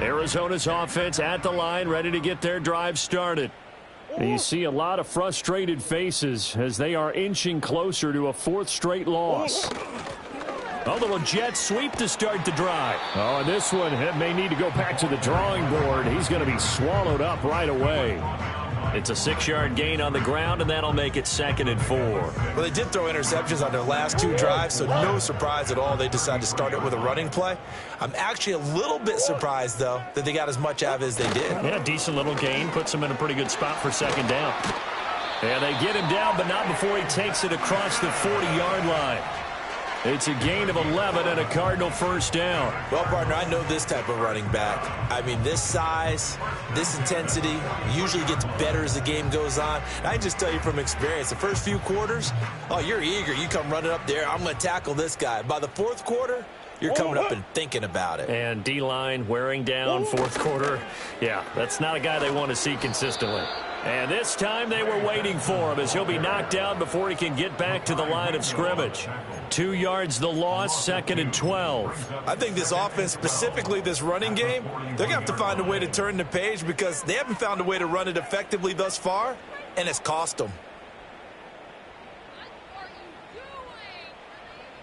Arizona's offense at the line, ready to get their drive started. And you see a lot of frustrated faces as they are inching closer to a 4th straight loss. A little jet sweep to start the drive. Oh, and this one may need to go back to the drawing board. He's going to be swallowed up right away. It's a 6-yard gain on the ground, and that'll make it 2nd and 4. Well, they did throw interceptions on their last 2 drives, so no surprise at all they decided to start it with a running play. I'm actually a little bit surprised, though, that they got as much out of it as they did. Yeah, decent little gain. Puts them in a pretty good spot for 2nd down. And they get him down, but not before he takes it across the 40-yard line. It's a gain of 11 and a Cardinal first down. Well, partner, I know this type of running back. I mean, this size, this intensity usually gets better as the game goes on. And I just tell you from experience, the first few quarters, oh, you're eager. You come running up there, I'm going to tackle this guy. By the 4th quarter, you're coming up and thinking about it. And D-line wearing down 4th quarter. Yeah, that's not a guy they want to see consistently. And this time they were waiting for him as he'll be knocked down before he can get back to the line of scrimmage. 2 yards the loss, 2nd and 12. I think this offense, specifically this running game, they're going to have to find a way to turn the page because they haven't found a way to run it effectively thus far, and it's cost them.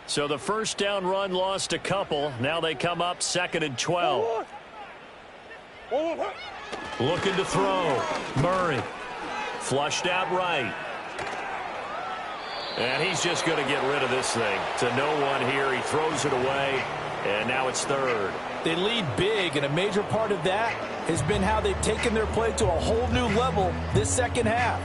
So the first down run lost a couple. Now they come up 2nd and 12. Looking to throw. Murray. Flushed out right. And he's just going to get rid of this thing. To no one here. He throws it away. And now it's 3rd. They lead big, and a major part of that has been how they've taken their play to a whole new level this second half.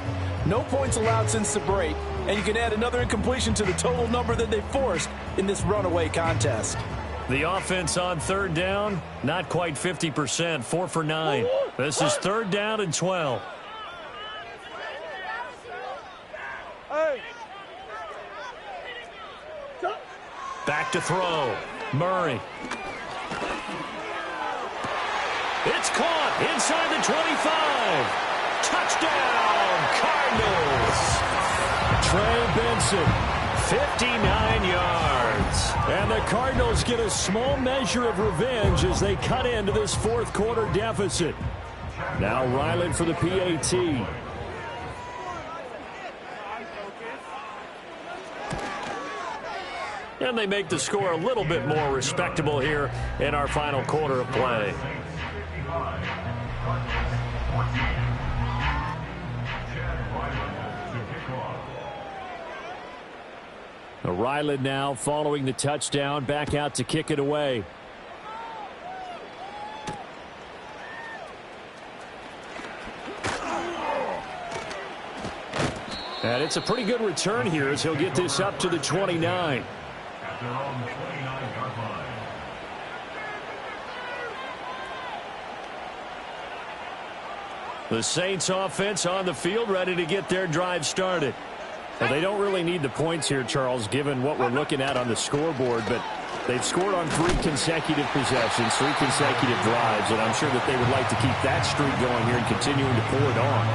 No points allowed since the break, and you can add another incompletion to the total number that they forced in this runaway contest. The offense on 3rd down, not quite 50%, 4 for 9. This is 3rd down and 12. Back to throw. Murray. It's caught inside the 25. Touchdown, Cardinals. Trey Benson, 59 yards. And the Cardinals get a small measure of revenge as they cut into this 4th quarter deficit. Now Ryland for the PAT. And they make the score a little bit more respectable here in our final quarter of play. Ryland now following the touchdown, back out to kick it away. And it's a pretty good return here as he'll get this up to the 29. The Saints offense on the field, ready to get their drive started. Well, they don't really need the points here, Charles, given what we're looking at on the scoreboard, but they've scored on 3 consecutive possessions, 3 consecutive drives, and I'm sure that they would like to keep that streak going here and continuing to pour it on.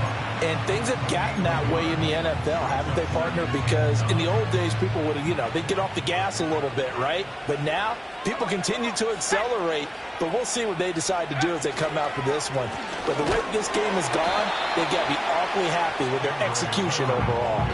And things have gotten that way in the NFL, haven't they, partner? Because in the old days, people would have, they'd get off the gas a little bit, right? But now, people continue to accelerate, but we'll see what they decide to do as they come out for this one. But the way this game has gone, they've got to be awfully happy with their execution overall.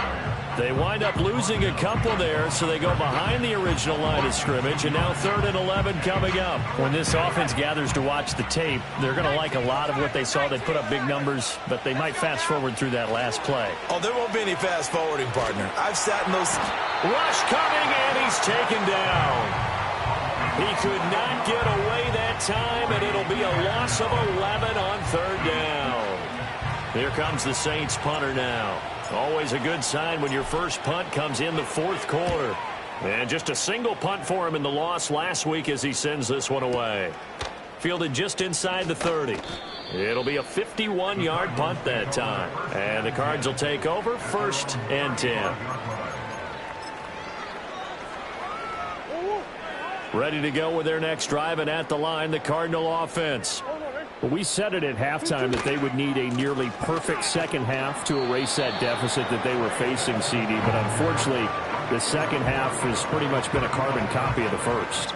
They wind up losing a couple there, so they go behind the original line of scrimmage, and now 3rd and 11 coming up. When this offense gathers to watch the tape, they're going to like a lot of what they saw. They put up big numbers, but they might fast forward through that last play. Oh, there won't be any fast forwarding, partner. I've sat in those. Rush coming, and he's taken down. He could not get away that time, and it'll be a loss of 11 on 3rd down. Here comes the Saints punter now. Always a good sign when your first punt comes in the 4th quarter. And just a single punt for him in the loss last week as he sends this one away. Fielded just inside the 30. It'll be a 51-yard punt that time. And the Cards will take over 1st and 10. Ready to go with their next drive, and at the line, the Cardinal offense. Well, we said it at halftime that they would need a nearly perfect second half to erase that deficit that they were facing, CD. But unfortunately, the second half has pretty much been a carbon copy of the first.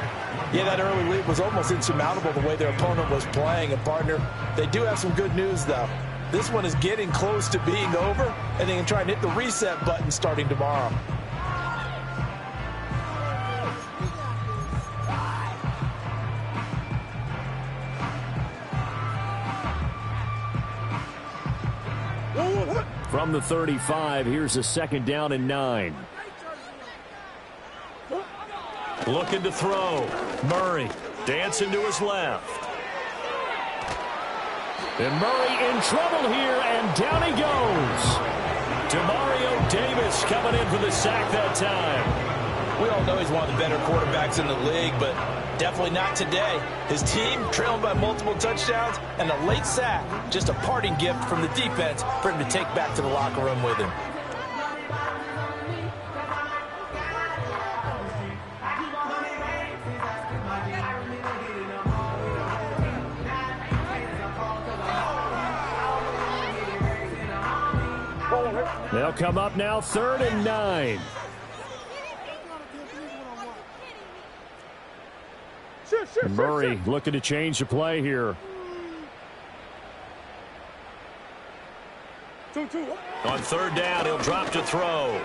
Yeah, that early lead was almost insurmountable the way their opponent was playing. And, partner, they do have some good news, though. This one is getting close to being over, and they can try and hit the reset button starting tomorrow. From the 35, here's a 2nd down and 9. Looking to throw. Murray dancing to his left. And Murray in trouble here, and down he goes. Demario Davis coming in for the sack that time. We all know he's one of the better quarterbacks in the league, but definitely not today. His team trailed by multiple touchdowns, and a late sack, just a parting gift from the defense for him to take back to the locker room with him. They'll come up now, 3rd and 9. Murray looking to change the play here. On 3rd down, he'll drop to throw.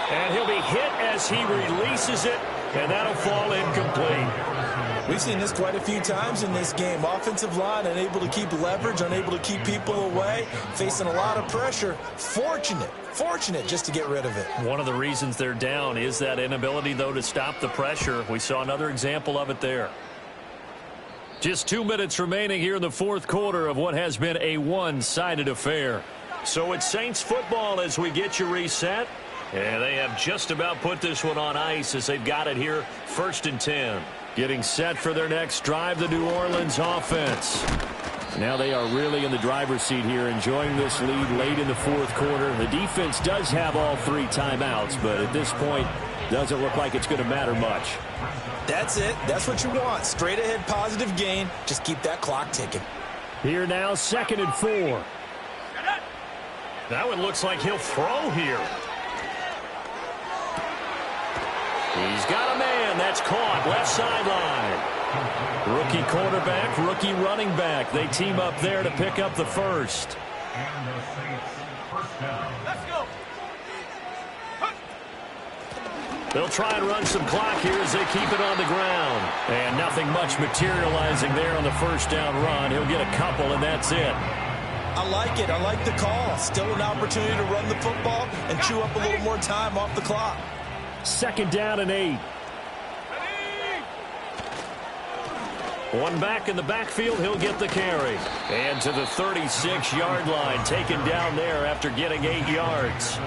And he'll be hit as he releases it, and that'll fall incomplete. We've seen this quite a few times in this game. Offensive line unable to keep leverage, unable to keep people away, facing a lot of pressure. Fortunate just to get rid of it. One of the reasons they're down is that inability, though, to stop the pressure. We saw another example of it there. Just 2 minutes remaining here in the 4th quarter of what has been a one-sided affair. So it's Saints football as we get you reset. And they have just about put this one on ice as they've got it here, 1st and 10. Getting set for their next drive, the New Orleans offense. Now they are really in the driver's seat here, enjoying this lead late in the 4th quarter. The defense does have all 3 timeouts, but at this point, doesn't look like it's going to matter much. That's it. That's what you want. Straight ahead positive gain. Just keep that clock ticking. Here now, 2nd and 4. That one looks like he'll throw here. He's got a man. That's caught. Left sideline. Rookie quarterback, rookie running back. They team up there to pick up the first. And the Saints first down. Let's go. They'll try and run some clock here as they keep it on the ground. And nothing much materializing there on the 1st down run. He'll get a couple, and that's it. I like it. I like the call. Still an opportunity to run the football and chew up a little more time off the clock. 2nd down and 8. One back in the backfield, he'll get the carry. And to the 36-yard line, taken down there after getting 8 yards.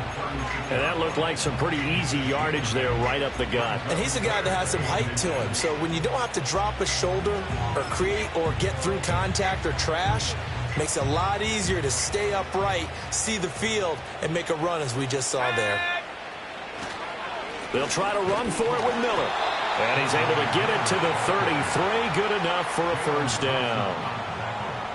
And that looked like some pretty easy yardage there right up the gut. And he's a guy that has some height to him. So when you don't have to drop a shoulder or create or get through contact or trash, makes it a lot easier to stay upright, see the field, and make a run as we just saw there. They'll try to run for it with Miller. And he's able to get it to the 33. Good enough for a 1st down.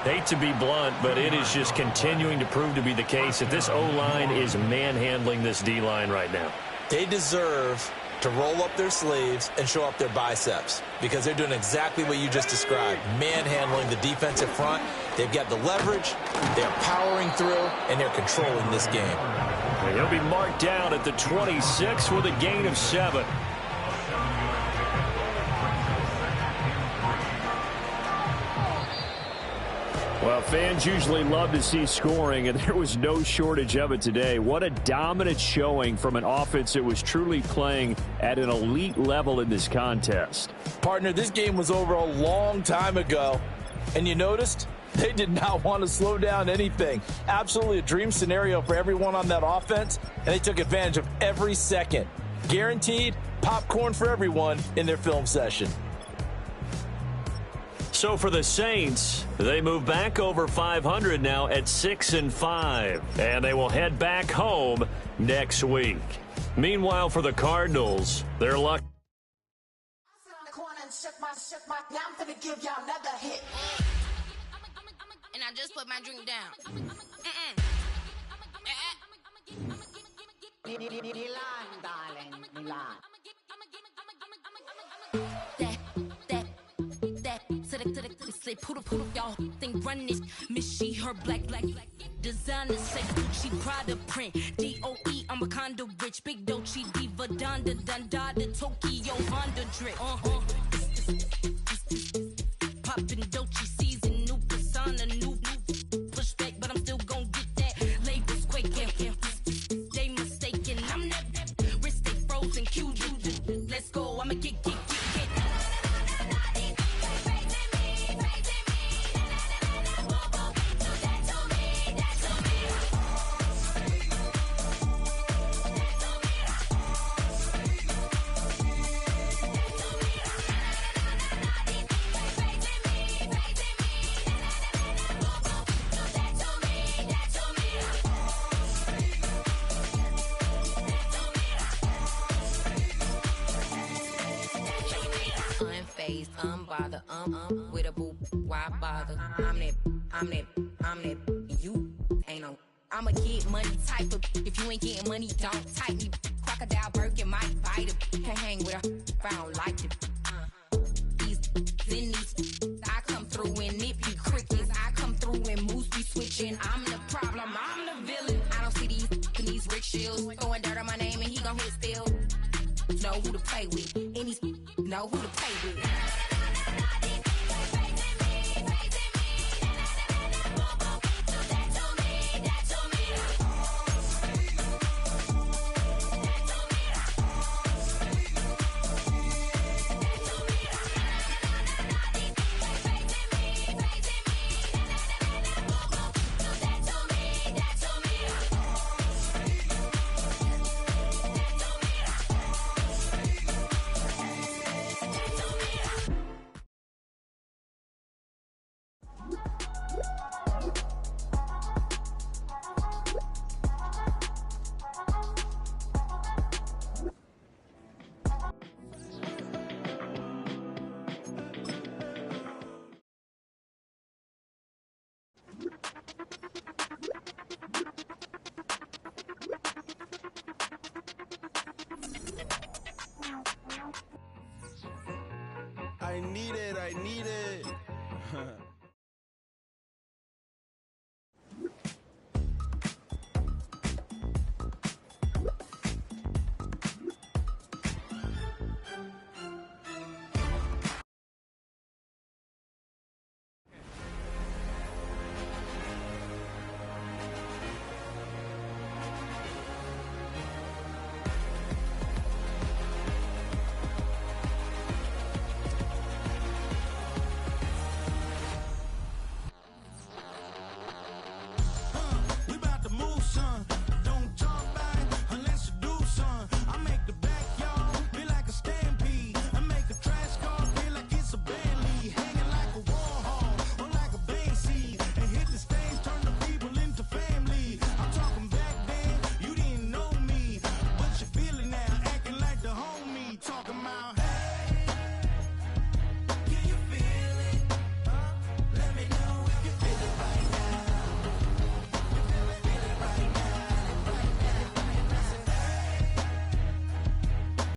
Hate to be blunt, but it is just continuing to prove to be the case that this O-line is manhandling this D-line right now. They deserve to roll up their sleeves and show up their biceps because they're doing exactly what you just described, manhandling the defensive front. They've got the leverage, they're powering through, and they're controlling this game. And he'll be marked down at the 26 with a gain of 7. Well, fans usually love to see scoring, and there was no shortage of it today. What a dominant showing from an offense that was truly playing at an elite level in this contest. Partner, this game was over a long time ago, and you noticed they did not want to slow down anything. Absolutely a dream scenario for everyone on that offense, and they took advantage of every second. Guaranteed popcorn for everyone in their film session. So for the Saints, they move back over 500 now at 6-5, and they will head back home next week. Meanwhile, for the Cardinals, they're lucky. And I just put my drink down. Say poodle, y'all think run this. Miss she, her black. Designer say Gucci, Prada print. DOE, I'm a condo rich. Big Dolce, Diva, Donda, the Tokyo, Honda drip. Poppin' Dolce season, new persona, new. bother, with a boo, why bother? I'm that, you ain't no. I'm a get money type of, if you ain't getting money, don't type me. Crocodile Birkin might bite it. Can't hang with her if I don't like it. These, I come through and nip you crickets. I come through and moose be switching. I'm the problem, I'm the villain. I don't see these rickshaws throwing dirt on my name and he gon' hit still. Know who to play with, and these know who to play with.